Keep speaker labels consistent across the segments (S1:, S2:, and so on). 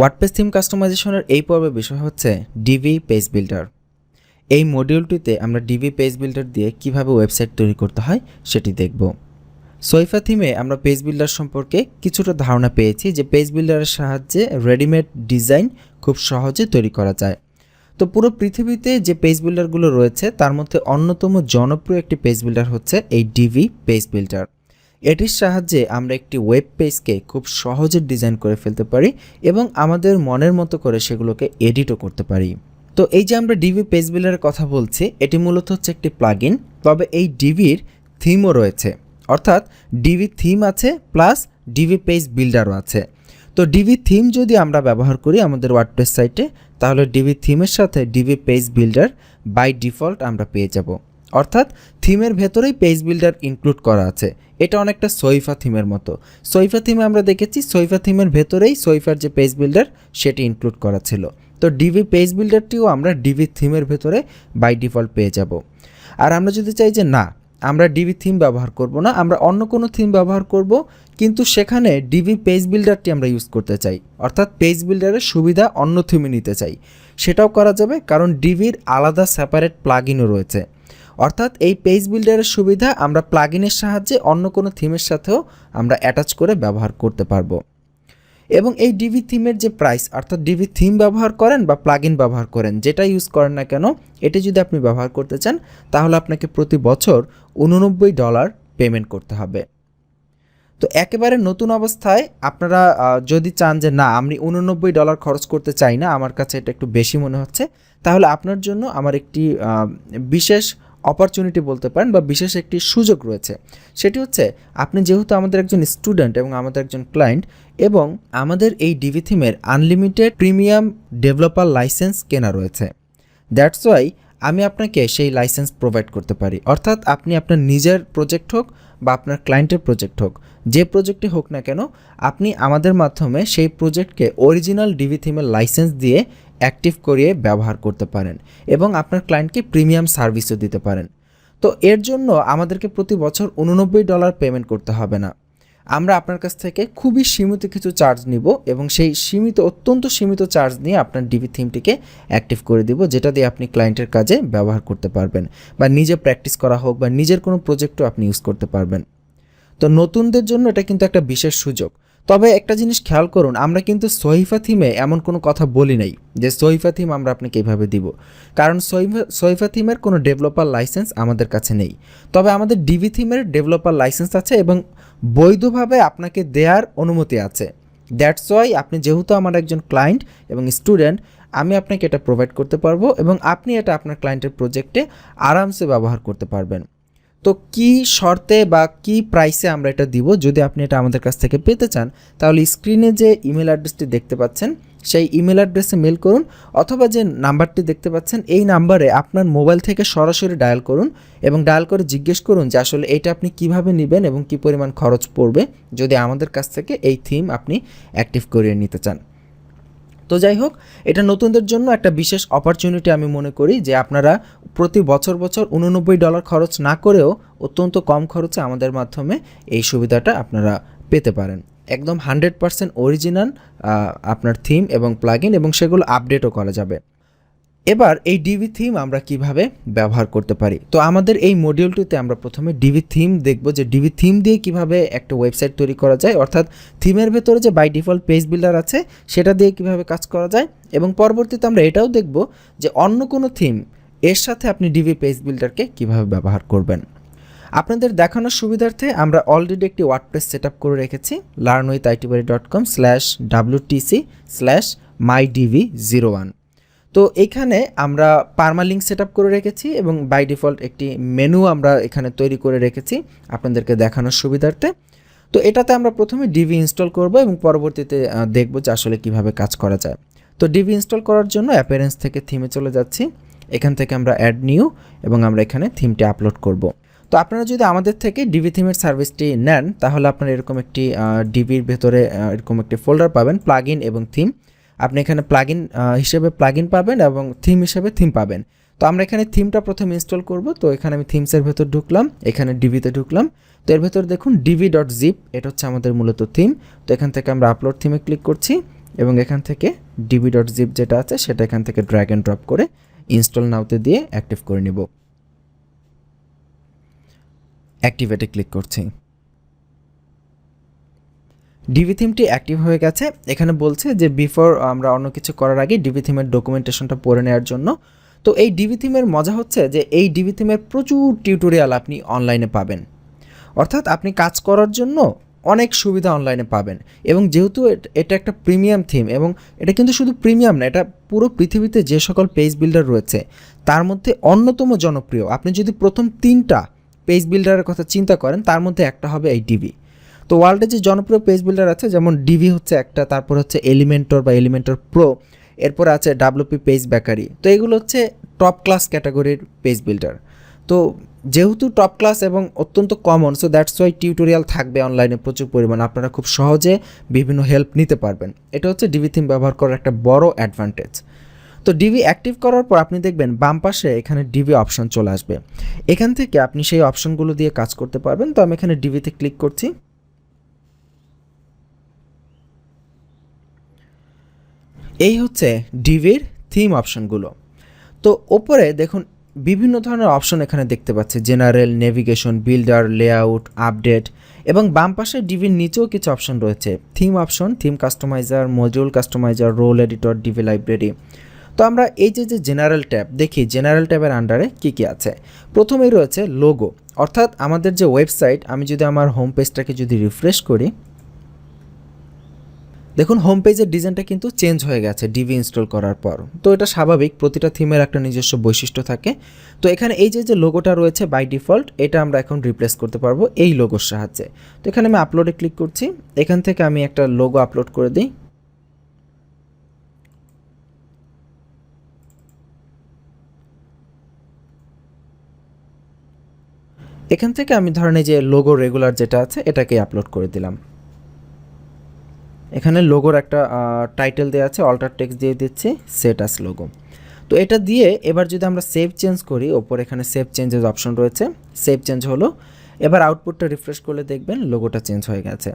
S1: WordPress theme কাস্টমাইজেশনের এই পর্বের বিষয় হচ্ছে ডিভি পেজ বিল্ডার। এই মডিউলটিতে আমরা ডিভি পেজ বিল্ডার দিয়ে কিভাবে ওয়েবসাইট তৈরি করতে হয় সেটি দেখব। সোইফা থিমে আমরা পেজ বিল্ডার সম্পর্কে কিছুটা ধারণা পেয়েছি যে পেজ বিল্ডারের সাহায্যে রেডিমেড ডিজাইন খুব সহজে তৈরি করা যায়। তো পুরো পৃথিবীতে যে পেজ বিল্ডারগুলো রয়েছে তার মধ্যে অন্যতম জনপ্রিয় একটি পেজ বিল্ডার হচ্ছে এই ডিভি পেজ বিল্ডার। এটির সাহায্যে আমরা একটি ওয়েব পেজকে খুব সহজে ডিজাইন করে ফেলতে পারি এবং আমাদের মনের মতো করে সেগুলোকে এডিটও করতে পারি। তো এই যে আমরা ডিভি পেজ বিল্ডারের কথা বলছি, এটি মূলত হচ্ছে একটি প্লাগইন, তবে এই ডিভির থিমও রয়েছে, অর্থাৎ ডিভি থিম আছে প্লাস ডিভি পেজ বিল্ডারও আছে। তো ডিভি থিম যদি আমরা ব্যবহার করি আমাদের ওয়ার্ডপ্রেস সাইটে, তাহলে ডিভি থিমের সাথে Divi page builder by default আমরা পেয়ে যাব, অর্থাৎ থিমের ভেতরেই পেজ বিল্ডার ইনক্লুড করা আছে। এটা অনেকটা সোইফা থিমের মতো। সোইফা থিমে আমরা দেখেছি সোইফা থিমের ভেতরেই সোইফার যে পেজ বিল্ডার সেটি ইনক্লুড করা ছিল। তো ডিভি পেজ বিল্ডারটিও আমরা ডিভি থিমের ভেতরে বাই ডিফল্ট পেয়ে যাব। আর আমরা যদি চাই যে না, আমরা ডিভি থিম ব্যবহার করব না, আমরা অন্য কোনো থিম ব্যবহার করব, কিন্তু সেখানে ডিভি পেজ বিল্ডারটি আমরা ইউজ করতে চাই, অর্থাৎ পেজ বিল্ডারের সুবিধা অন্য থিমে নিতে চাই, সেটাও করা যাবে, কারণ ডিভির আলাদা সেপারেট প্লাগইনও রয়েছে। অর্থাৎ এই পেজ বিল্ডারের সুবিধা আমরা প্লাগইনের সাহায্যে অন্য কোনো থিমের সাথেও আমরা অ্যাটাচ করে ব্যবহার করতে পারবো। এবং এই ডিভি থিমের যে প্রাইস, অর্থাৎ ডিভি থিম ব্যবহার করেন বা প্লাগইন ব্যবহার করেন, যেটা ইউজ করেন না কেন, এটি যদি আপনি ব্যবহার করতে চান তাহলে আপনাকে প্রতি বছর $89 পেমেন্ট করতে হবে। তো একেবারে নতুন অবস্থায় আপনারা যদি চান যে না, আমি $89 খরচ করতে চাই না, আমার কাছে এটা একটু বেশি মনে হচ্ছে, তাহলে আপনার জন্য আমার একটি বিশেষ অপরচুনিটি বলতে পারেন বা বিশেষ একটি সুযোগ রয়েছে। সেটি হচ্ছে, আপনি যেহেতু আমাদের একজন স্টুডেন্ট এবং আমাদের একজন ক্লায়েন্ট, এবং আমাদের এই ডিভি থিমের আনলিমিটেড প্রিমিয়াম ডেভেলপার লাইসেন্স কেনা রয়েছে, দ্যাটস ওয়াই আমি আপনাকে সেই লাইসেন্স প্রোভাইড করতে পারি। অর্থাৎ আপনি আপনার নিজের প্রজেক্ট হোক বা আপনার ক্লায়েন্টের প্রজেক্ট হোক, যে প্রজেক্টই হোক না কেন, আপনি আমাদের মাধ্যমে সেই প্রজেক্টকে অরিজিনাল ডিভি থিমের লাইসেন্স দিয়ে অ্যাক্টিভ করিয়ে ব্যবহার করতে পারেন এবং আপনার ক্লায়েন্টকে প্রিমিয়াম সার্ভিসও দিতে পারেন। তো এর জন্য আমাদেরকে প্রতি বছর $89 পেমেন্ট করতে হবে না। আমরা আপনার কাছ থেকে খুবই সীমিত কিছু চার্জ নিব এবং সেই অত্যন্ত সীমিত চার্জ নিয়ে আপনার ডিভি থিমটিকে অ্যাক্টিভ করে দিব, যেটা দিয়ে আপনি ক্লায়েন্টের কাজে ব্যবহার করতে পারবেন বা নিজে প্র্যাকটিস করা হোক বা নিজের কোনো প্রজেক্টও আপনি ইউজ করতে পারবেন। তো নতুনদের জন্য এটা কিন্তু একটা বিশেষ সুযোগ। তবে একটা জিনিস খেয়াল করুন, আমরা কিন্তু সোইফা থিমে এমন কোনো কথা বলি নাই যে সোইফা থিম আমরা আপনাকে এইভাবে দিব, কারণ সোইফা থিমের কোনো ডেভেলপার লাইসেন্স আমাদের কাছে নেই। তবে আমাদের ডিভি থিমের ডেভেলপার লাইসেন্স আছে এবং বৈধভাবে আপনাকে দেওয়ার অনুমতি আছে। দ্যাটস ওয়াই আপনি যেহেতু আমার একজন ক্লায়েন্ট এবং স্টুডেন্ট, আমি আপনাকে এটা প্রোভাইড করতে পারবো এবং আপনি এটা আপনার ক্লায়েন্টের প্রজেক্টে আরামসে ব্যবহার করতে পারবেন। তো কি শর্তে বা কি প্রাইসে আমরা এটা দিব, যদি আপনি এটা আমাদের কাছ থেকে পেতে চান, তাহলে স্ক্রিনে যে ইমেল অ্যাড্রেসটি দেখতে পাচ্ছেন সেই ইমেল অ্যাড্রেসে মেল করুন, অথবা যে নাম্বারটি দেখতে পাচ্ছেন এই নাম্বারে আপনার মোবাইল থেকে সরাসরি ডায়াল করুন এবং ডায়াল করে জিজ্ঞেস করুন যে আসলে এটা আপনি কিভাবে নেবেন এবং কি পরিমাণ খরচ পড়বে যদি আমাদের কাছ থেকে এই থিম আপনি অ্যাক্টিভ করিয়ে নিতে চান। তো যাই হোক, এটা নতুনদের জন্য একটা বিশেষ অপরচুনিটি আমি মনে করি, যে আপনারা প্রতি বছর $89 খরচ না করেও অত্যন্ত কম খরচে আমাদের মাধ্যমে এই সুবিধাটা আপনারা পেতে পারেন। একদম 100% অরিজিনাল আপনার থিম এবং প্লাগইন, এবং সেগুলো আপডেটও করা যাবে। এবার এই ডিভি থিম আমরা কিভাবে ব্যবহার করতে পারি। তো আমাদের এই মডিউলটিতে আমরা প্রথমে ডিভি থিম দেখব, যে ডিভি থিম দিয়ে কিভাবে একটা ওয়েবসাইট তৈরি করা যায়, অর্থাৎ থিমের ভেতরে যে বাই ডিফল্ট পেজ বিল্ডার আছে সেটা দিয়ে কিভাবে কাজ করা যায়, এবং পরবর্তীতে আমরা এটাও দেখব যে অন্য কোনো থিম এর সাথে আপনি ডিভি পেজ বিল্ডারকে কিভাবে ব্যবহার করবেন। আপনাদের দেখানোর সুবিধার্থে আমরা অলরেডি একটি ওয়ার্ডপ্রেস সেট আপ করে রেখেছি, learnwithitbuddy.com/wtc/mydv01। তো এখানে আমরা পারমালিঙ্ক সেট আপ করে রেখেছি এবং বাই ডিফল্ট একটি মেনু আমরা এখানে তৈরি করে রেখেছি আপনাদেরকে দেখানোর সুবিধার্থে। তো এটাতে আমরা প্রথমে ডিভি ইনস্টল করব এবং পরবর্তীতে দেখব যে আসলে কিভাবে কাজ করা যায়। তো ডিভি ইনস্টল করার জন্য অ্যাপিয়ারেন্স থেকে থিমে চলে যাচ্ছি, এখান থেকে আমরা অ্যাড নিউ এবং আমরা এখানে থিমটি আপলোড করব। তো আপনারা যদি আমাদের থেকে ডিভি থিমের সার্ভিসটি নেন, তাহলে আপনারা এরকম একটি ডিভির ভেতরে এরকম একটি ফোল্ডার পাবেন, প্লাগইন এবং থিম। আপনি এখানে প্লাগইন হিসেবে প্লাগইন পাবেন এবং থিম হিসেবে থিম পাবেন। তো আমরা এখানে থিমটা প্রথমে ইনস্টল করব। তো এখানে আমি থিমসের ভেতর ঢুকলাম, এখানে ডিভিতে ঢুকলাম। তো এর ভেতর দেখুন divi.zip, এটা হচ্ছে আমাদের মূলত থিম। তো এখান থেকে আমরা আপলোড থিমে ক্লিক করছি এবং এখান থেকে db.zip যেটা আছে সেটা এখান থেকে ড্র্যাগ অ্যান্ড ড্রপ করে ইনস্টল নাওতে দিয়ে অ্যাক্টিভ করে নিব। অ্যাক্টিভেটে ক্লিক করছি। ডিভি থিমটি অ্যাক্টিভ হয়ে গেছে। এখানে বলছে যে বিফোর আমরা অন্য কিছু করার আগে ডিভি থিমের ডকুমেন্টেশনটা পড়ে নেওয়ার জন্য। তো এই ডিভি থিমের মজা হচ্ছে যে এই ডিভি থিমের প্রচুর টিউটোরিয়াল আপনি অনলাইনে পাবেন, অর্থাৎ আপনি কাজ করার জন্য অনেক সুবিধা অনলাইনে পাবেন। এবং যেহেতু এটা একটা প্রিমিয়াম থিম, এবং এটা কিন্তু শুধু প্রিমিয়াম না, এটা পুরো পৃথিবীতে যে সকল পেজ বিল্ডার রয়েছে তার মধ্যে অন্যতম জনপ্রিয়। আপনি যদি প্রথম 3টা পেজ বিল্ডারের কথা চিন্তা করেন তার মধ্যে একটা হবে এই ডিভি। তো ওয়ার্ল্ডে যে জনপ্রিয় পেজ বিল্ডার আছে যেমন ডিভি হচ্ছে একটা, তারপর হচ্ছে এলিমেন্টর বা এলিমেন্টর প্রো, এরপর আছে ডাব্লিউপি পেজ বেকারি। তো এগুলো হচ্ছে টপ ক্লাস ক্যাটাগরির পেজ বিল্ডার। তো যেহেতু টপ ক্লাস এবং অত্যন্ত common, so that's why tutorial থাকবে অনলাইনে প্রচুর পরিমাণ, আপনারা খুব সহজে বিভিন্ন হেল্প নিতে পারবেন। এটা হচ্ছে ডিভি থিম ব্যবহার করার একটা বড় অ্যাডভান্টেজ। তো ডিভি অ্যাক্টিভ করার পর আপনি দেখবেন বাম পাশে এখানে ডিভি অপশন চলে আসবে। এখান থেকে আপনি সেই অপশনগুলো দিয়ে কাজ করতে পারবেন। তো আমি এখানে ডিভিতে ক্লিক করছি। এই হচ্ছে ডিভির থিম অপশনগুলো। তো ওপরে দেখুন বিভিন্ন ধরনের অপশন এখানে দেখতে পাচ্ছি, general, navigation, builder, layout, update, এবং বাম পাশে ডিভির নিচেও কিছু অপশন রয়েছে, theme option, theme customizer, module customizer, role editor, Divi library. তো আমরা এই যে জেনারেল ট্যাব দেখি, জেনারেল ট্যাবের আন্ডারে কী কী আছে। প্রথমেই রয়েছে লোগো, অর্থাৎ আমাদের যে ওয়েবসাইট, আমি যদি আমার হোম পেজটাকে যদি রিফ্রেশ করি, দেখুন হোম পেজের ডিজাইনটা কিন্তু চেঞ্জ হয়ে গেছে ডিভি ইনস্টল করার পর। তো এটা স্বাভাবিক, প্রতিটা থিমের একটা নিজস্ব বৈশিষ্ট্য থাকে। তো এখানে এই যে লোগোটা রয়েছে বাই ডিফল্ট, এটা আমরা এখন রিপ্লেস করতে পারবো এই লোগোর সাহায্যে। তো এখানে আমি আপলোডে ক্লিক করছি, এখান থেকে আমি একটা লোগো আপলোড করে দিই। এখান থেকে আমি ধরেন এই যে লোগো রেগুলার যেটা আছে এটাকে আপলোড করে দিলাম। এখানে লোগোর একটা টাইটেল দেওয়া আছে, অল্টার টেক্সট দিয়ে দিচ্ছি, সেট আস লোগো। তো এটা দিয়ে এবার যদি আমরা সেভ চেঞ্জ করি, ওপর এখানে সেভ চেঞ্জেস অপশন রয়েছে, সেভ চেঞ্জ হলো। এবার আউটপুটটা রিফ্রেশ করলে দেখবেন লোগোটা চেঞ্জ হয়ে গেছে।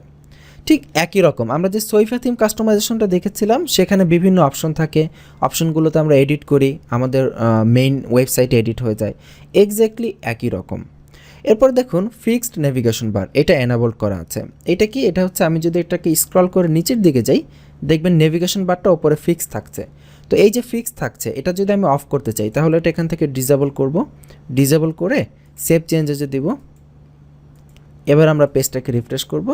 S1: ঠিক একই রকম আমরা যে সোইফা থিম কাস্টমাইজেশনটা দেখেছিলাম সেখানে বিভিন্ন অপশন থাকে, অপশনগুলোতে আমরা এডিট করি, আমাদের মেইন ওয়েবসাইটে এডিট হয়ে যায়, এক্স্যাক্টলি একই রকম। এরপর দেখুন ফিক্সড নেভিগেশন বার, এটা এনাবল করা আছে। এটা কি? এটা হচ্ছে আমি যদি এটাকে স্ক্রল করে নিচের দিকে যাই, দেখবেন নেভিগেশন বারটা ওপরে ফিক্স থাকছে। তো এই যে ফিক্স থাকছে এটা যদি আমি অফ করতে চাই তাহলে এটা এখান থেকে ডিসেবল করব, ডিসেবল করে সেভ চেঞ্জেসে দিব। এবার আমরা পেজটাকে রিফ্রেশ করব,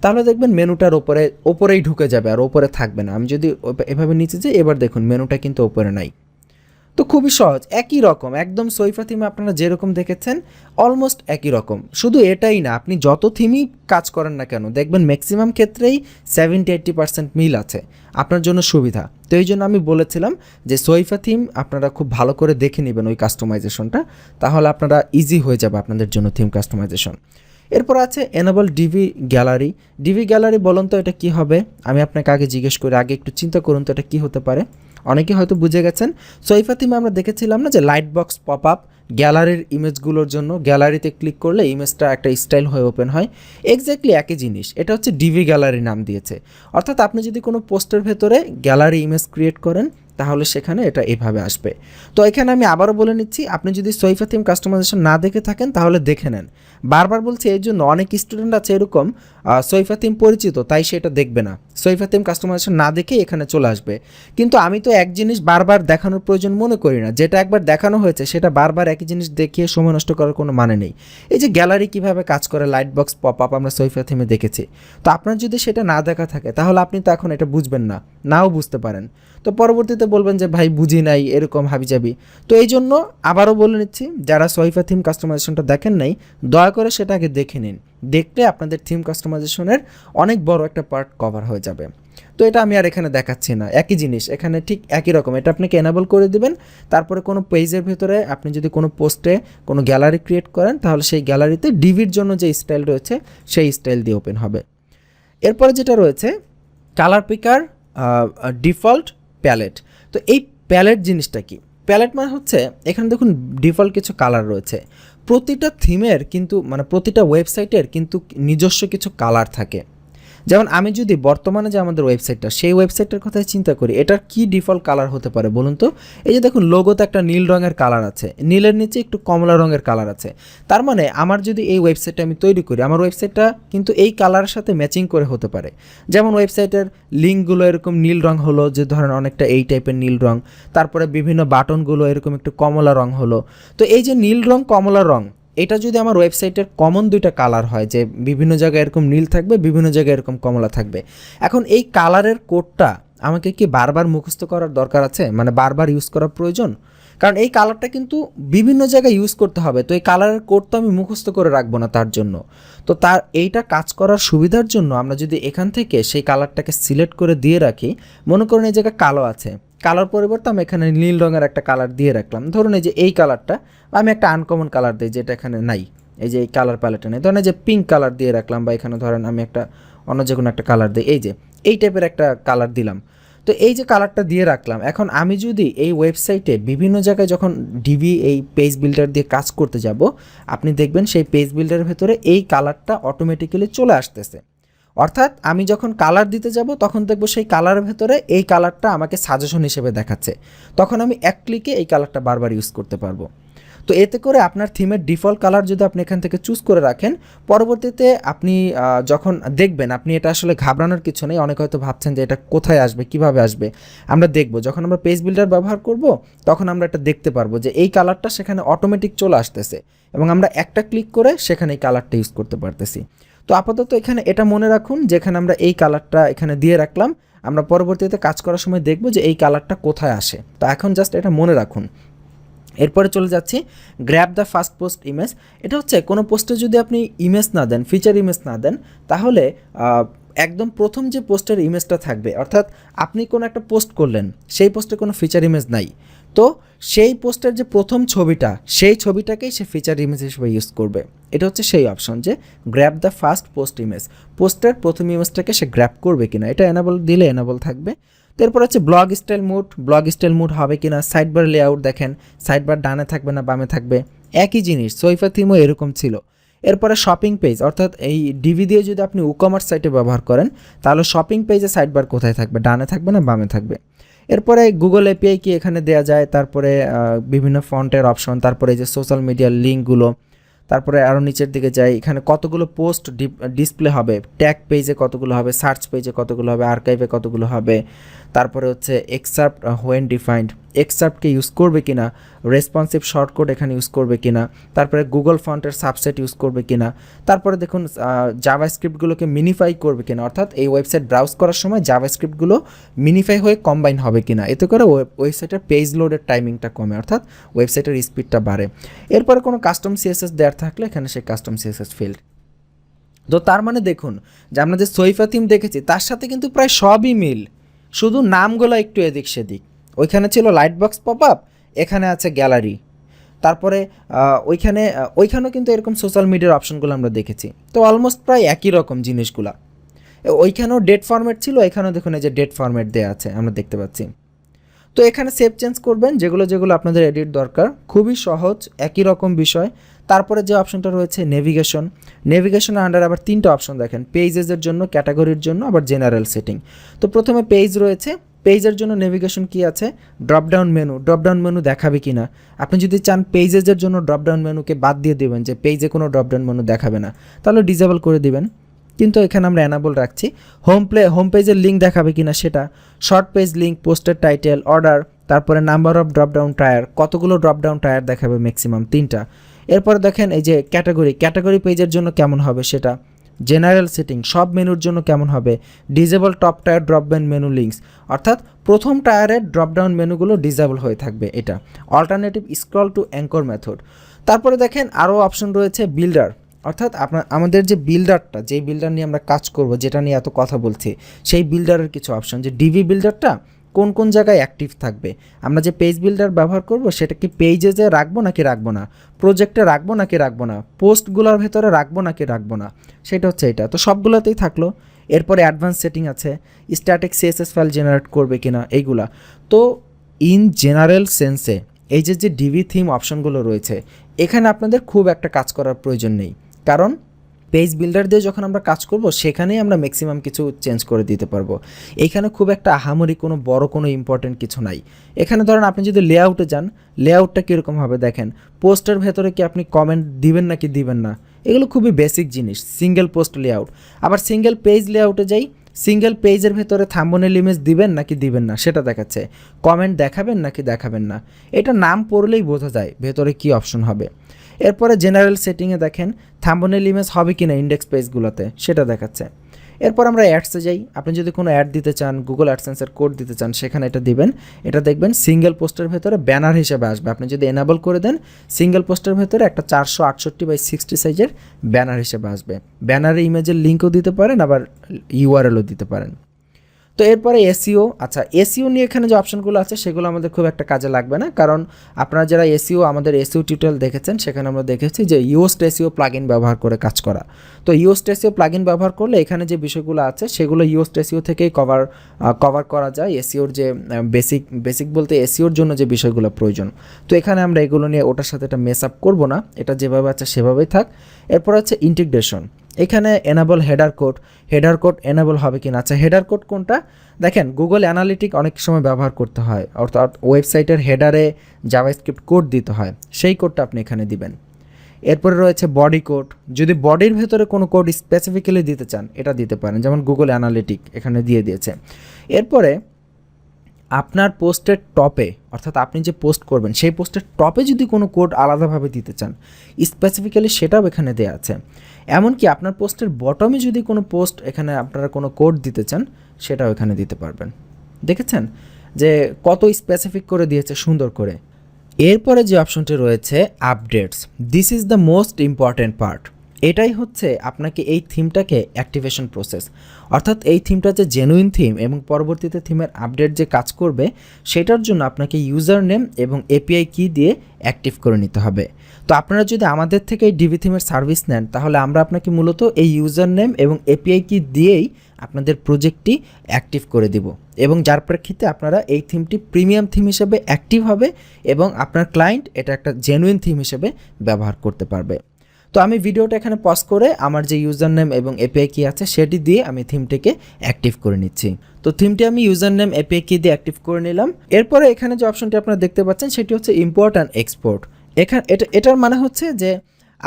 S1: তাহলে দেখবেন মেনুটার ওপরেই ঢুকে যাবে আর ওপরে থাকবে না। আমি যদি এভাবে নিচে যাই, এবার দেখুন মেনুটা কিন্তু ওপরে নাই। তো খুবই সহজ, একই রকম একদম সোইফা থিমে আপনারা যেরকম দেখেছেন অলমোস্ট একই রকম। শুধু এটাই না, আপনি যত থিমই কাজ করেন না কেন দেখবেন ম্যাক্সিমাম ক্ষেত্রেই 70-80% মিল আছে, আপনার জন্য সুবিধা। তো এই জন্য আমি বলেছিলাম যে সোইফা থিম আপনারা খুব ভালো করে দেখে নেবেন ওই কাস্টমাইজেশনটা, তাহলে আপনারা ইজি হয়ে যাবে আপনাদের জন্য থিম কাস্টমাইজেশন। এরপর আছে enable Divi gallery. Divi gallery বলুন তো এটা কী হবে? আমি আপনাকে আগে জিজ্ঞেস করি, আগে একটু চিন্তা করুন তো এটা কী হতে পারে। অনেকে হয়তো বুঝে গেছেন, সোইফা থিমে আমরা দেখেছিলাম না যে লাইট বক্স পপ আপ গ্যালারির ইমেজগুলোর জন্য, গ্যালারিতে ক্লিক করলে ইমেজটা একটা স্টাইল হয়ে ওপেন হয়, এক্স্যাক্টলি একই জিনিস। এটা হচ্ছে ডিভি গ্যালারি নাম দিয়েছে। অর্থাৎ আপনি যদি কোনো পোস্টের ভেতরে গ্যালারি ইমেজ ক্রিয়েট করেন তাহলে সেখানে এটা এভাবে আসবে। তো এখানে আমি আবারও বলে নিচ্ছি, আপনি যদি সোইফা থিম কাস্টমাইজেশন না দেখে থাকেন তাহলে দেখে নেন। বারবার বলছি এই জন্য, অনেক স্টুডেন্ট আছে এরকম সোইফা থিম পরিচিত তাই সেটা দেখবে না, সোইফা থিম কাস্টমাইজেশন না দেখে এখানে চলে আসবে। কিন্তু আমি তো এক জিনিস বারবার দেখানোর প্রয়োজন মনে করি না, যেটা একবার দেখানো হয়েছে সেটা বারবার একই জিনিস দেখিয়ে সময় নষ্ট করার কোনো মানে নেই। এই যে গ্যালারি কিভাবে কাজ করে, লাইট বক্স পপ আপ আমরা সোইফা থিমে দেখেছি। তো আপনার যদি সেটা না দেখা থাকে তাহলে আপনি তো এখন এটা বুঝবেন না, নাও বুঝতে পারেন। তো পরবর্তীতে বলবেন যে ভাই বুঝি নাই, এরকম হাবিজাবি। তো এই জন্য আবারও বলে নিচ্ছি, যারা সোইফা থিম কাস্টমাইজেশনটা দেখেন নাই দয়া করে সেটা আগে দেখে নিন, দেখলে আপনাদের থিম কাস্টমাইজেশনের অনেক বড় একটা পার্ট কভার হয়ে যাবে। তো এটা আমি আর এখানে দেখাচ্ছি না, একই জিনিস এখানে ঠিক একই রকম। এটা আপনাকে এনাবল করে দিবেন, তারপরে কোনো পেজের ভেতরে আপনি যদি কোনো পোস্টে কোনো গ্যালারি ক্রিয়েট করেন তাহলে সেই গ্যালারিতে ডিভির জন্য যে স্টাইল রয়েছে সেই স্টাইল দিয়ে ওপেন হবে। এরপরে যেটা রয়েছে কালার পিকার ডিফল্ট প্যালেট। তো এই প্যালেট জিনিসটা কি? প্যালেট মানে হচ্ছে এখানে দেখুন ডিফল্ট কিছু কালার রয়েছে। প্রতিটা থিমের কিন্তু প্রতিটা ওয়েবসাইটের কিন্তু নিজস্ব কিছু কালার থাকে, যেমন আমি যদি বর্তমানে যে আমাদের ওয়েবসাইটটা, সেই ওয়েবসাইটের কথাই চিন্তা করি, এটার কি ডিফল্ট কালার হতে পারে বলুন তো? এই যে দেখুন লোগোতে একটা নীল রঙের কালার আছে, নীলের নিচে একটু কমলা রঙের কালার আছে। তার মানে আমার যদি এই ওয়েবসাইটটা আমি তৈরি করি, আমার ওয়েবসাইটটা কিন্তু এই কালারের সাথে ম্যাচিং করে হতে পারে। যেমন ওয়েবসাইটের লিঙ্কগুলো এরকম নীল রং হলো, যে ধরেন অনেকটা এই টাইপের নীল রং, তারপরে বিভিন্ন বাটনগুলো এরকম একটু কমলা রং হলো। তো এই যে নীল রং কমলা রং, এটা যদি আমার ওয়েবসাইটের কমন দুইটা কালার হয়, যে বিভিন্ন জায়গায় এরকম নীল থাকবে, বিভিন্ন জায়গায় এরকম কমলা থাকবে, এখন এই কালারের কোডটা আমাকে কি বারবার মুখস্থ করার দরকার আছে, মানে বারবার ইউজ করার প্রয়োজন? কারণ এই কালারটা কিন্তু বিভিন্ন জায়গায় ইউজ করতে হবে, তো এই কালারের কোড তো আমি মুখস্থ করে রাখবো না তার জন্য। তো তার এইটা কাজ করার সুবিধার জন্য আমরা যদি এখান থেকে সেই কালারটাকে সিলেক্ট করে দিয়ে রাখি, মনে করুন এই জায়গায় কালো আছে, কালার পরিবর্তে আমি এখানে নীল রঙের একটা কালার দিয়ে রাখলাম। ধরুন এই যে এই কালারটা আমি একটা আনকমন কালার দিই, যেটা এখানে নাই, এই যে এই কালার প্যালেটে নেই, ধরেন এই যে পিঙ্ক কালার দিয়ে রাখলাম, বা এখানে ধরেন আমি একটা অন্য যে কোনো একটা কালার দিই, এই যে এই টাইপের একটা কালার দিলাম। তো এই যে কালারটা দিয়ে রাখলাম, এখন আমি যদি এই ওয়েবসাইটে বিভিন্ন জায়গায় যখন ডিভি এই পেজ বিল্ডার দিয়ে কাজ করতে যাব, আপনি দেখবেন সেই পেজ বিল্ডারের ভেতরে এই কালারটা অটোমেটিক্যালি চলে আসতেছে। অর্থাৎ আমি যখন কালার দিতে যাব তখন দেখবো সেই কালারের ভেতরে এই কালারটা আমাকে সাজেশন হিসেবে দেখাচ্ছে, তখন আমি এক ক্লিকে এই কালারটা বারবার ইউজ করতে পারবো। তো এতে করে আপনার থিমের ডিফল্ট কালার যদি আপনি এখান থেকে চুজ করে রাখেন, পরবর্তীতে আপনি যখন দেখবেন, আপনি এটা আসলে ঘাবড়ানোর কিছু নেই। অনেকে হয়তো ভাবছেন যে এটা কোথায় আসবে, কিভাবে আসবে, আমরা দেখব যখন আমরা পেজ বিল্ডার ব্যবহার করব, তখন আমরা এটা দেখতে পারবো যে এই কালারটা সেখানে অটোমেটিক চলে আসতেছে, এবং আমরা একটা ক্লিক করে সেখানে এই কালারটা ইউজ করতে পারতেছি। তো আপাতত এখানে এটা মনে রাখুন, যেখানে আমরা এই কালারটা এখানে দিয়ে রাখলাম, আমরা পরবর্তীতে কাজ করার সময় দেখব যে এই কালারটা কোথায় আসে। তো এখন জাস্ট এটা মনে রাখুন। এরপরে চলে যাচ্ছি grab the first post image. এটা হচ্ছে কোনো পোস্টে যদি আপনি ইমেজ না দেন, ফিচার ইমেজ না দেন, তাহলে একদম প্রথম যে পোস্টের ইমেজটা থাকবে, অর্থাৎ আপনি কোনো একটা পোস্ট করলেন, সেই পোস্টে কোনো ফিচার ইমেজ নাই, তো সেই পোস্টের যে প্রথম ছবিটা, সেই ছবিটাকেই সে ফিচার ইমেজ হিসেবে ইউজ করবে। এটা হচ্ছে সেই অপশন যে grab the first post image, পোস্টের প্রথম ইমেজটাকে সে গ্র্যাব করবে কিনা, এটা এনাবল দিলে এনাবল থাকবে। তারপর হচ্ছে ব্লগ স্টাইল মুড হবে কিনা। সাইড বার লেআউট দেখেন, সাইড বার ডানে থাকবে না বামে থাকবে, একই জিনিস, সোইফা থিমও এরকম ছিল। এরপরে শপিং পেজ, অর্থাৎ এই ডিভি দিয়ে যদি আপনি ই-কমার্স সাইটে ব্যবহার করেন, তাহলে শপিং পেজে সাইড বার কোথায় থাকবে, ডানে থাকবে না বামে থাকবে। এরপরে গুগল এপিআই কি এখানে দেওয়া যায়, তারপরে বিভিন্ন ফন্টের অপশন, তারপরে এই যে সোশ্যাল মিডিয়ার লিঙ্কগুলো, তারপরে আরও নিচের দিকে যাই, এখানে কতগুলো পোস্ট ডিসপ্লে হবে, ট্যাগ পেজে কতগুলো হবে, সার্চ পেজে কতগুলো হবে, আর্কাইভে কতগুলো হবে, তারপরে হচ্ছে এক্সার্ট হোয়েন ডিফাইন্ড, এক্সার্টকে ইউজ করবে কিনা, রেসপন্সিভ শর্টকট এখানে ইউজ করবে কিনা, তারপরে গুগল ফন্টের সাবসেট ইউজ করবে কিনা, তারপরে দেখুন জাভাস্ক্রিপ্টগুলোকে মিনিফাই করবে কিনা, অর্থাৎ এই ওয়েবসাইট ব্রাউজ করার সময় জাভাস্ক্রিপ্টগুলো মিনিফাই হয়ে কম্বাইন হবে কিনা, এতে করে ওয়েবসাইটের পেজ লোডের টাইমিংটা কমে, অর্থাৎ ওয়েবসাইটের স্পিডটা বাড়ে। এরপরে কোনো কাস্টম সিএসএস দেওয়ার থাকলে এখানে সেই কাস্টম সিএসএস ফিল্ড। তো তার মানে দেখুন যে আমরা যে সোইফা থিম দেখেছি তার সাথে কিন্তু প্রায় সবই মিল, শুধু নামগুলো একটু এদিক সেদিক। ওইখানে ছিল লাইট বক্স পপ আপ, এখানে আছে গ্যালারি, তারপরে ওইখানেও কিন্তু এরকম সোশ্যাল মিডিয়ার অপশনগুলো আমরা দেখেছি। তো অলমোস্ট প্রায় একই রকম জিনিসগুলা। ওইখানেও ডেট ফরম্যাট ছিল, এখানেও দেখুন এই যে ডেট ফরম্যাট দেওয়া আছে আমরা দেখতে পাচ্ছি। তো এখানে সেভ চেঞ্জ করবেন যেগুলো আপনাদের এডিট দরকার, খুবই সহজ, একই রকম বিষয়। তারপরে যে অপশনটা রয়েছে নেভিগেশনের আন্ডার আবার তিনটা অপশন দেখেন, পেজেসের জন্য, ক্যাটাগরির জন্য, আবার জেনারেল সেটিং। তো প্রথমে পেজ রয়েছে, পেজের জন্য নেভিগেশন কি আছে, ড্রপডাউন মেনু দেখাবে কি না। আপনি যদি চান পেজেসের জন্য ড্রপডাউন মেনুকে বাদ দিয়ে দেবেন, যে পেজে কোনো ড্রপডাউন মেনু দেখাবে না, তাহলে ডিসেবল করে দিবেন, কিন্তু এখানে আমরা অ্যানাবল রাখছি। হোম পেজের লিঙ্ক দেখাবে কিনা সেটা, শর্ট পেজ লিঙ্ক, পোস্টের টাইটেল, অর্ডার, তারপরে নাম্বার অফ ড্রপডাউন টায়ার, কতগুলো ড্রপডাউন টায়ার দেখাবে, ম্যাক্সিমাম 3টা। এরপরে দেখেন এই যে ক্যাটাগরি পেজের জন্য কেমন হবে সেটা, জেনারেল সেটিং, সব মেনুর জন্য কেমন হবে, disable top tier dropdown menu links, অর্থাৎ প্রথম টায়ারের ড্রপডাউন মেনুগুলো ডিসেবল হয়ে থাকবে এটা, alternative scroll to anchor method. তারপরে দেখেন আরও অপশন রয়েছে বিল্ডার, অর্থাৎ আমাদের যে বিল্ডারটা, যেই বিল্ডার নিয়ে আমরা কাজ করব, যেটা নিয়ে এত কথা বলছি, সেই বিল্ডারের কিছু অপশন, যে ডিভি বিল্ডারটা কোন কোন জায়গায় অ্যাক্টিভ থাকবে, আমরা যে পেজ বিল্ডার ব্যবহার করব সেটা কি পেজে রাখবো নাকি রাখবো না, প্রজেক্টে রাখবো নাকি রাখবো না, পোস্টগুলোর ভেতরে রাখবো নাকি রাখবো না, সেটা হচ্ছে এটা। তো সবগুলোতেই থাকলো। এরপরে অ্যাডভান্স সেটিং আছে, স্ট্যাটিক সিএসএস ফাইল জেনারেট করবে কিনা, এইগুলা। তো ইন জেনারেল সেন্সে এই যে ডিভি থিম অপশনগুলো রয়েছে, এখানে আপনাদের খুব একটা কাজ করার প্রয়োজন নেই, কারণ পেজ বিল্ডার দিয়ে যখন আমরা কাজ করব সেখানেই আমরা ম্যাক্সিমাম কিছু চেঞ্জ করে দিতে পারবো। এইখানে খুব একটা আহামরি কোনো বড় কোনো ইম্পর্টেন্ট কিছু নাই। এখানে ধরেন আপনি যদি লেআউটে যান, লেআউটটা কীরকম হবে দেখেন, পোস্টের ভেতরে কি আপনি কমেন্ট দিবেন নাকি দিবেন না, এগুলো খুবই বেসিক জিনিস। Single post layout. আবার সিঙ্গেল পেজ লেআউটে যাই, সিঙ্গেল পেজের ভেতরে থাম্বনেল ইমেজ দিবেন নাকি দিবেন না সেটা দেখাচ্ছে, কমেন্ট দেখাবেন নাকি দেখাবেন না, এটা নাম পড়লেই বোঝা যায় ভেতরে কি অপশন হবে। এরপরে জেনারেল সেটিংয়ে দেখেন থাম্বনেল ইমেজ হবে কি না ইন্ডেক্স পেজগুলোতে সেটা দেখাচ্ছে। এরপর আমরা অ্যাডসে যাই, আপনি যদি কোনো অ্যাড দিতে চান, গুগল অ্যাডসেন্সের কোড দিতে চান, সেখানে এটা দিবেন। এটা দেখবেন সিঙ্গেল পোস্টের ভেতরে ব্যানার হিসেবে আসবে। আপনি যদি এনাবল করে দেন, সিঙ্গেল পোস্টের ভেতরে একটা 468x60 সাইজের ব্যানার হিসেবে আসবে। ব্যানারে ইমেজের লিঙ্কও দিতে পারেন, আবার ইউআরএলও দিতে পারেন। তো এরপরে এসইও। আচ্ছা, এসইও নিয়ে এখানে যে অপশনগুলো আছে সেগুলো আমাদের খুব একটা কাজে লাগবে না, কারণ আপনারা যারা এসইও আমাদের এসইও টিউটোরিয়াল দেখেছেন সেখানে আমরা দেখেছি যে ইউস্ট এসইও প্লাগইন ব্যবহার করে কাজ করা। তো ইউস্ট এসইও প্লাগইন ব্যবহার করলে এখানে যে বিষয়গুলো আছে সেগুলো ইউস্ট এসইও থেকেই কভার করা যায়। এসইওর যে বেসিক বলতে এসইওর জন্য যে বিষয়গুলো প্রয়োজন, তো এখানে আমরা এগুলো নিয়ে ওটার সাথে এটা মেস আপ করবো না, এটা যেভাবে আছে সেভাবেই থাক। এরপর হচ্ছে ইন্টিগ্রেশন। এখানে এনাবল হেডার কোড এনাবল হবে কি না। আচ্ছা, হেডার কোড কোনটা দেখেন, গুগল অ্যানালিটিক অনেক সময় ব্যবহার করতে হয়, অর্থাৎ ওয়েবসাইটের হেডারে জাভাস্ক্রিপ্ট কোড দিতে হয়, সেই কোডটা আপনি এখানে দিবেন। এরপরে রয়েছে বডি কোড। যদি বডির ভেতরে কোনো কোড স্পেসিফিক্যালি দিতে চান এটা দিতে পারেন, যেমন গুগল অ্যানালিটিক এখানে দিয়ে দিয়েছে। এরপরে আপনার পোস্টের টপে, অর্থাৎ আপনি যে পোস্ট করবেন সেই পোস্টের টপে যদি কোনো কোড আলাদাভাবে দিতে চান স্পেসিফিক্যালি সেটাও এখানে দেওয়া আছে। এমনকি আপনার পোস্টের বটমে যদি কোনো পোস্ট এখানে আপনারা কোনো কোড দিতে চান সেটাও এখানে দিতে পারবেন। দেখেছেন যে কত স্পেসিফিক করে দিয়েছে সুন্দর করে। এরপরে যে অপশনটি রয়েছে updates, this is the most important part. এটাই হচ্ছে আপনাকে এই থিমটাকে অ্যাক্টিভেশন প্রসেস, অর্থাৎ এই থিমটা যে জেনুইন থিম এবং পরবর্তীতে থিমের আপডেট যে কাজ করবে সেটার জন্য আপনাকে ইউজার নেম এবং এপিআই কি দিয়ে অ্যাক্টিভ করে নিতে হবে। তো আপনারা যদি আমাদের থেকে এই ডিভি থিমের সার্ভিস নেন তাহলে আমরা আপনাকে মূলত এই ইউজার নেম এবং এপিআই কি দিয়েই আপনাদের প্রজেক্টটি অ্যাক্টিভ করে দিব, এবং যার প্রেক্ষিতে আপনারা এই থিমটি প্রিমিয়াম থিম হিসেবে অ্যাক্টিভ হবে এবং আপনার ক্লায়েন্ট এটা একটা জেনুইন থিম হিসেবে ব্যবহার করতে পারবে। তো আমি ভিডিওটা এখানে পজ করে আমার যে ইউজার নেম এবং এপিআই কি আছে সেটি দিয়ে আমি থিমটিকে অ্যাক্টিভ করে নিচ্ছি। তো থিমটি আমি ইউজার নেম এপিআই কি দিয়ে অ্যাক্টিভ করে নিলাম। এরপরে এখানে যে অপশনটি আপনারা দেখতে পাচ্ছেন সেটি হচ্ছে ইম্পোর্ট অ্যান্ড এক্সপোর্ট। এটার মানে হচ্ছে যে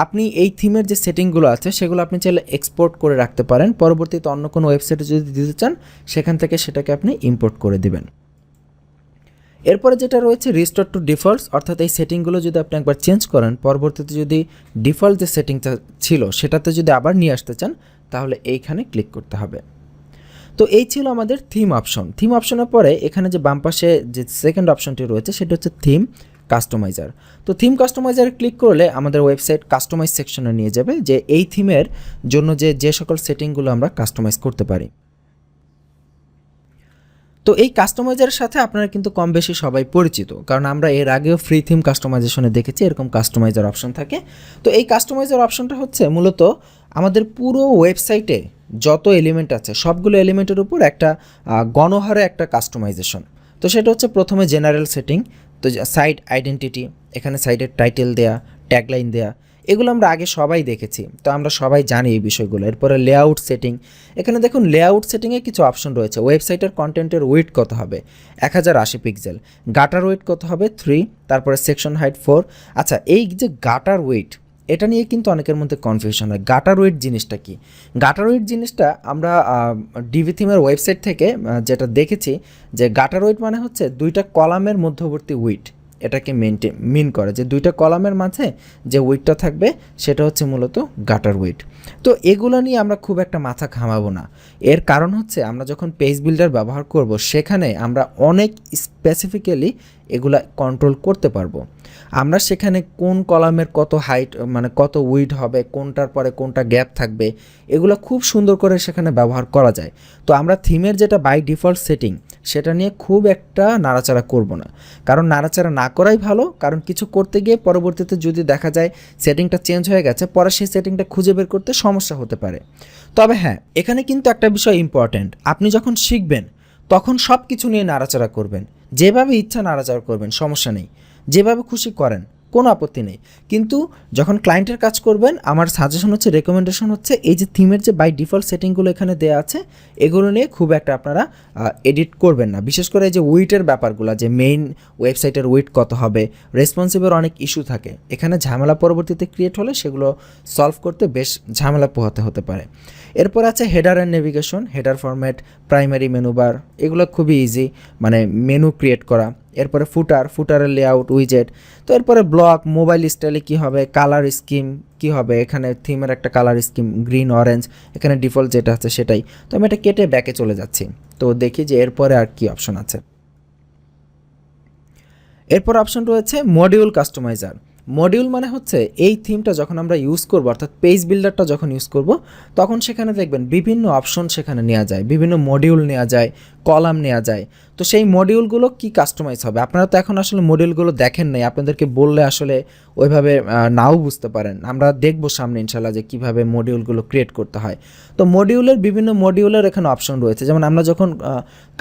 S1: আপনি এই থিমের যে সেটিংগুলো আছে সেগুলো আপনি চাইলে এক্সপোর্ট করে রাখতে পারেন, পরবর্তীতে অন্য কোনো ওয়েবসাইটে যদি দিতে চান সেখান থেকে সেটাকে আপনি ইম্পোর্ট করে দিবেন। এরপরে যেটা রয়েছে রিস্টোর টু ডিফল্টস, অর্থাৎ এই সেটিংগুলো যদি আপনি একবার চেঞ্জ করেন, পরবর্তীতে যদি ডিফল্ট যে সেটিংটা ছিল সেটাতে যদি আবার নিয়ে আসতে চান তাহলে এইখানে ক্লিক করতে হবে। তো এই ছিল আমাদের থিম অপশন। থিম অপশনের পরে এখানে যে বাম পাশে যে সেকেন্ড অপশনটি রয়েছে সেটা হচ্ছে থিম কাস্টমাইজার। তো থিম কাস্টমাইজারে ক্লিক করলে আমাদের ওয়েবসাইট কাস্টমাইজ সেকশনে নিয়ে যাবে, যে এই থিমের জন্য যে সকল সেটিংগুলো আমরা কাস্টমাইজ করতে পারি। তো এই কাস্টমাইজারের সাথে আপনারা কিন্তু কম বেশি সবাই পরিচিত, কারণ আমরা এর আগেও ফ্রি থিম কাস্টমাইজেশনে দেখেছি এরকম কাস্টমাইজার অপশন থাকে। তো এই কাস্টমাইজার অপশনটা হচ্ছে মূলত আমাদের পুরো ওয়েবসাইটে যত এলিমেন্ট আছে সবগুলো এলিমেন্টের উপর একটা গণহারে একটা কাস্টমাইজেশন। তো সেটা হচ্ছে প্রথমে জেনারেল সেটিং, তো সাইট আইডেন্টিটি, এখানে সাইটের টাইটেল দেয়া, ট্যাগলাইন দেয়া, এগুলো আমরা আগে সবাই দেখেছি, তো আমরা সবাই জানি এই বিষয়গুলো। এরপরে লেআউট সেটিং, এখানে দেখুন লেআউট সেটিংয়ে কিছু অপশন রয়েছে। ওয়েবসাইটের কন্টেন্টের ওয়েট কত হবে 1080 পিক্সেল, গাটার ওয়েট কত হবে 3, তারপরে সেকশন হাইট 4। আচ্ছা, এই যে গাটার ওয়েট এটা নিয়ে কিন্তু অনেকের মধ্যে কনফিউশন হয়। গাটার ওয়েট জিনিসটা কি? গাটার ওয়েট জিনিসটা আমরা ডিভি থিমের ওয়েবসাইট থেকে যেটা দেখেছি যে গাটার ওয়েট মানে হচ্ছে দুইটা কলামের মধ্যবর্তী ওয়েট, এটাকে মিন করে যে দুইটা কলামের মাঝে যে ওয়েটটা থাকবে সেটা হচ্ছে মূলত গাটার ওয়েট। তো এগুলো নিয়ে আমরা খুব একটা মাথা ঘামাবো না, এর কারণ হচ্ছে আমরা যখন পেজ বিল্ডার ব্যবহার করব সেখানে আমরা অনেক স্পেসিফিক্যালি এগুলা কন্ট্রোল করতে পারবো। আমরা সেখানে কোন কলামের কত হাইট মানে কত উইড হবে, কোনটার পরে কোনটা গ্যাপ থাকবে, এগুলো খুব সুন্দর করে সেখানে ব্যবহার করা যায়। তো আমরা থিমের যেটা বাই ডিফল্ট সেটিং সেটা নিয়ে খুব একটা নাড়াচাড়া করব না, কারণ নাড়াচাড়া না করাই ভালো। কারণ কিছু করতে গিয়ে পরবর্তীতে যদি দেখা যায় সেটিংটা চেঞ্জ হয়ে গেছে, পরে সেই সেটিংটা খুঁজে বের করতে সমস্যা হতে পারে। তবে হ্যাঁ, এখানে কিন্তু একটা বিষয় ইম্পর্ট্যান্ট, আপনি যখন শিখবেন তখন সব কিছু নিয়ে নাড়াচাড়া করবেন, যেভাবে ইচ্ছা নাড়াচাড়া করবেন, সমস্যা নেই, যেভাবে খুশি করেন, কোনো আপত্তি নেই। কিন্তু যখন ক্লায়েন্টের কাজ করবেন, আমার সাজেশন হচ্ছে, রেকমেন্ডেশন হচ্ছে, এই যে থিমের যে বাই ডিফল্ট সেটিংগুলো এখানে দেওয়া আছে, এগুলো নিয়ে খুব একটা আপনারা এডিট করবেন না। বিশেষ করে এই যে উইটের ব্যাপারগুলো, যে মেইন ওয়েবসাইটের উইট কত হবে, রেসপন্সিভের অনেক ইস্যু থাকে, এখানে ঝামেলা পরবর্তীতে ক্রিয়েট হলে সেগুলো সলভ করতে বেশ ঝামেলা পোহাতে হতে পারে। এরপর আছে header and navigation, header format, primary menu bar, এগুলো খুবই ইজি, মানে মেনু ক্রিয়েট করা। এরপরে ফুটারের লেআউট, উইজেট। তো এরপরে ব্লক, মোবাইল স্টাইলে কী হবে, কালার স্কিম কী হবে, এখানে থিমের একটা কালার স্কিম গ্রিন অরেঞ্জ, এখানে ডিফল্ট যেটা আছে সেটাই। তো আমি এটা কেটে ব্যাকে চলে যাচ্ছি। তো দেখি যে এরপরে আর কি অপশন আছে। এরপর অপশন রয়েছে মডিউল কাস্টমাইজার। মডিউল মানে হচ্ছে এই থিমটা যখন আমরা ইউজ করব, অর্থাৎ পেজ বিল্ডারটা যখন ইউজ করব, তখন সেখানে দেখবেন বিভিন্ন অপশন সেখানে নেওয়া যায়, বিভিন্ন মডিউল নেওয়া যায়, কলাম নেওয়া যায়। তো সেই মডিউলগুলো কি কাস্টমাইজ হবে, আপনারা তো এখন আসলে মডিউলগুলো দেখেন নাই, আপনাদেরকে বললে আসলে ওইভাবে নাও বুঝতে পারেন। আমরা দেখব সামনে ইনশাল্লাহ যে কীভাবে মডিউলগুলো ক্রিয়েট করতে হয়। তো বিভিন্ন মডিউলের এখানে অপশন রয়েছে। যেমন আমরা যখন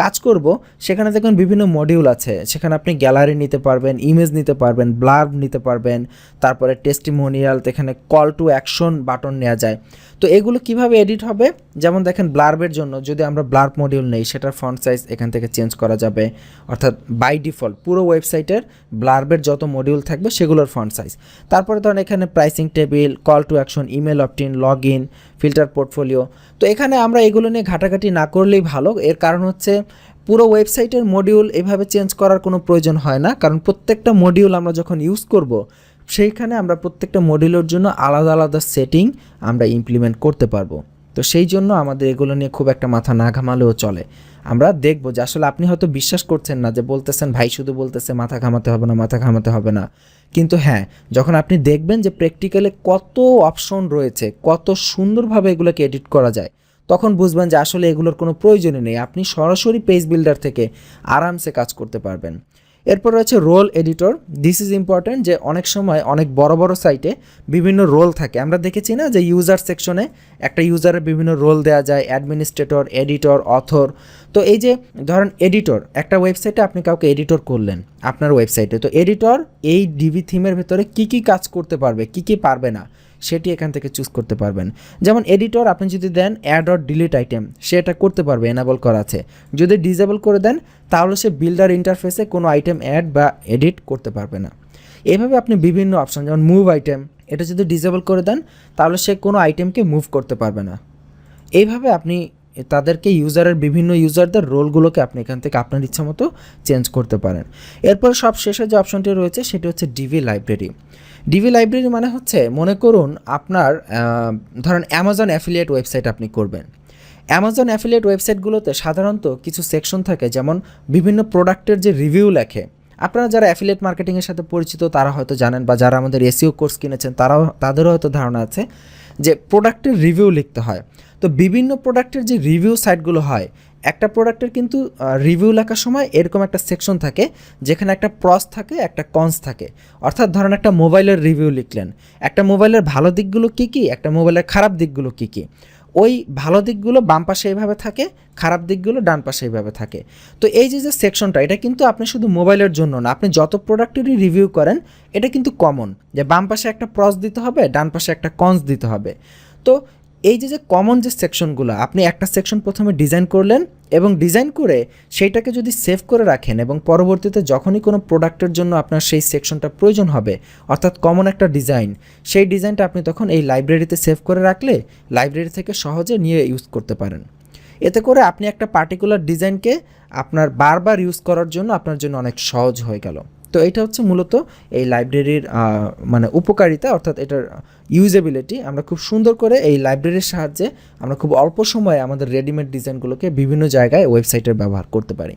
S1: কাজ করব, সেখানে দেখবেন বিভিন্ন মডিউল আছে, সেখানে আপনি গ্যালারি নিতে পারবেন, ইমেজ নিতে পারবেন, ব্লার্ব নিতে পারবেন, তারপরে টেস্টিমোনিয়াল, এখানে কল টু অ্যাকশন বাটন নেওয়া যায়। তো এগুলো কিভাবে এডিট হবে, যেমন দেখেন ব্লার্বের জন্য যদি আমরা ব্লার্ব মডিউল নেই, সেটার ফন্ট সাইজ এখান থেকে চেঞ্জ করা যাবে, অর্থাৎ বাই ডিফল্ট পুরো ওয়েবসাইটের ব্লার্বের যত মডিউল থাকবে সেগুলোর ফন্ট সাইজ। তারপরে ধরেন এখানে pricing table, call to action, email opt-in, log in, filter portfolio. তো এখানে আমরা এগুলো নিয়ে ঘাটাঘাটি না করলেই ভালো। এর কারণ হচ্ছে পুরো ওয়েবসাইটের মডিউল এভাবে চেঞ্জ করার কোনো প্রয়োজন হয় না, কারণ প্রত্যেকটা মডিউল আমরা যখন ইউজ করব, সেইখানে আমরা প্রত্যেকটা মডিউলের জন্য আলাদা আলাদা সেটিং আমরা ইমপ্লিমেন্ট করতে পারবো। তো সেই জন্য আমাদের এগুলো নিয়ে খুব একটা মাথা না ঘামালেও চলে। আমরা দেখবো যে আসলে আপনি হয়তো বিশ্বাস করছেন না, যে বলতেছেন ভাই শুধু বলতেছে মাথা ঘামাতে হবে না, মাথা ঘামাতে হবে না। কিন্তু হ্যাঁ, যখন আপনি দেখবেন যে প্র্যাকটিক্যালে কত অপশন রয়েছে, কত সুন্দরভাবে এগুলোকে এডিট করা যায়, তখন বুঝবেন যে আসলে এগুলোর কোনো প্রয়োজনই নেই। আপনি সরাসরি পেজ বিল্ডার থেকে আরামসে কাজ করতে পারবেন। এরপর রয়েছে role editor. This is important, যে অনেক সময় অনেক বড় বড় সাইটে বিভিন্ন রোল থাকে। আমরা দেখেছি না যে ইউজার সেকশনে একটা ইউজারের বিভিন্ন রোল দেওয়া যায়, অ্যাডমিনিস্ট্রেটর, এডিটর, অথর। তো এই যে ধরেন এডিটর, একটা ওয়েবসাইটে আপনি কাউকে এডিটর করলেন আপনার ওয়েবসাইটে, তো এডিটর এই ডিভি থিমের ভেতরে কী কী কাজ করতে পারবে, কী কী পারবে না, সেটি এখান থেকে চুজ করতে পারবেন। যেমন এডিটর আপনি যদি দেন অ্যাড অর ডিলিট আইটেম, সে এটা করতে পারবে, এনাবল করা আছে। যদি ডিসেবল করে দেন, তাহলে সে বিল্ডার ইন্টারফেসে কোনো আইটেম অ্যাড বা এডিট করতে পারবে না। এভাবে আপনি বিভিন্ন অপশন, যেমন মুভ আইটেম, এটা যদি ডিসেবল করে দেন, তাহলে সে কোনো আইটেমকে মুভ করতে পারবে না। এইভাবে আপনি তাদেরকে বিভিন্ন ইউজারদের রোলগুলোকে আপনি এখান থেকে আপনার ইচ্ছা মতো চেঞ্জ করতে পারেন। এরপর সব শেষে যে অপশনটি রয়েছে সেটি হচ্ছে ডিভি লাইব্রেরি। ডিভি লাইব্রেরি মানে হচ্ছে, মনে করুন আপনার ধরেন অ্যামাজন অ্যাফিলিয়েট ওয়েবসাইট আপনি করবেন। অ্যামাজন অ্যাফিলিয়েট ওয়েবসাইটগুলোতে সাধারণত কিছু সেকশন থাকে, যেমন বিভিন্ন প্রোডাক্টের যে রিভিউ লেখে। আপনারা যারা অ্যাফিলিয়েট মার্কেটিংয়ের সাথে পরিচিত তারা হয়তো জানেন, বা যারা আমাদের এসইও কোর্স কিনেছেন তাদেরও হয়তো ধারণা আছে যে প্রোডাক্টের রিভিউ লিখতে হয়। তো বিভিন্ন প্রোডাক্টের যে রিভিউ সাইটগুলো হয়, একটা প্রোডাক্টের কিন্তু রিভিউ লেখার সময় এরকম একটা সেকশন থাকে, যেখানে একটা প্রস থাকে, একটা কনস থাকে। অর্থাৎ ধরেন একটা মোবাইলের রিভিউ লিখলেন, একটা মোবাইলের ভালো দিকগুলো কী কী, একটা মোবাইলের খারাপ দিকগুলো কী কী। ওই ভালো দিকগুলো বাম পাশে এইভাবে থাকে, খারাপ দিকগুলো ডান পাশে এইভাবে থাকে। তো এই যে সেকশনটা, এটা কিন্তু আপনি শুধু মোবাইলের জন্য না, আপনি যত প্রোডাক্টেরই রিভিউ করেন, এটা কিন্তু কমন, যে বাম পাশে একটা প্রস দিতে হবে, ডান পাশে একটা কনস দিতে হবে। তো এই যে কমন যে সেকশনগুলো, আপনি একটা সেকশন প্রথমে ডিজাইন করলেন, এবং ডিজাইন করে সেইটাকে যদি সেভ করে রাখেন, এবং পরবর্তীতে যখনই কোনো প্রোডাক্টের জন্য আপনার সেই সেকশনটা প্রয়োজন হবে, অর্থাৎ কমন একটা ডিজাইন, সেই ডিজাইনটা আপনি তখন এই লাইব্রেরিতে সেভ করে রাখলে লাইব্রেরি থেকে সহজে নিয়ে ইউজ করতে পারেন। এতে করে আপনি একটা পার্টিকুলার ডিজাইনকে আপনার বারবার ইউজ করার জন্য আপনার জন্য অনেক সহজ হয়ে গেল। তো এটা হচ্ছে মূলত এই লাইব্রেরির মানে উপকারিতা, অর্থাৎ এটার ইউজেবিলিটি। আমরা খুব সুন্দর করে এই লাইব্রেরির সাহায্যে আমরা খুব অল্প সময়ে আমাদের রেডিমেড ডিজাইনগুলোকে বিভিন্ন জায়গায় ওয়েবসাইটের ব্যবহার করতে পারি।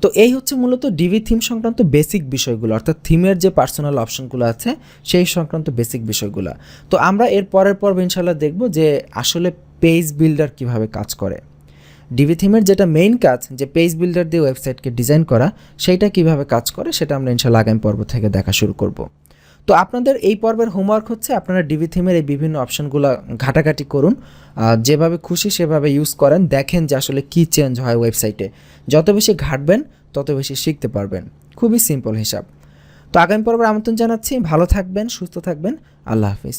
S1: তো এই হচ্ছে মূলত ডিভি থিম সংক্রান্ত বেসিক বিষয়গুলো, অর্থাৎ থিমের যে পার্সোনাল অপশনগুলো আছে সেই সংক্রান্ত বেসিক বিষয়গুলো। তো আমরা এর পরের পর্ব ইনশাল্লাহ দেখব যে আসলে পেজ বিল্ডার কিভাবে কাজ করে। ডিভি থিমের যেটা মেইন কাজ, যে পেজ বিল্ডার দিয়ে ওয়েবসাইটকে ডিজাইন করা, সেইটা কিভাবে কাজ করে সেটা আমরা ইনশাল্লাহ আগামী পর্ব থেকে দেখা শুরু করব। তো আপনাদের এই পর্বের হোমওয়ার্ক হচ্ছে আপনারা ডিভি থিমের এই বিভিন্ন অপশনগুলো ঘাটাঘাটি করুন, যেভাবে খুশি সেভাবে ইউজ করেন, দেখেন যে আসলে কী চেঞ্জ হয় ওয়েবসাইটে। যত বেশি ঘাটবেন তত বেশি শিখতে পারবেন। খুবই সিম্পল হিসাব। তো তো আগামী পর্বে আমন্ত্রণ জানাচ্ছি। ভালো থাকবেন, সুস্থ থাকবেন। আল্লাহ হাফিজ।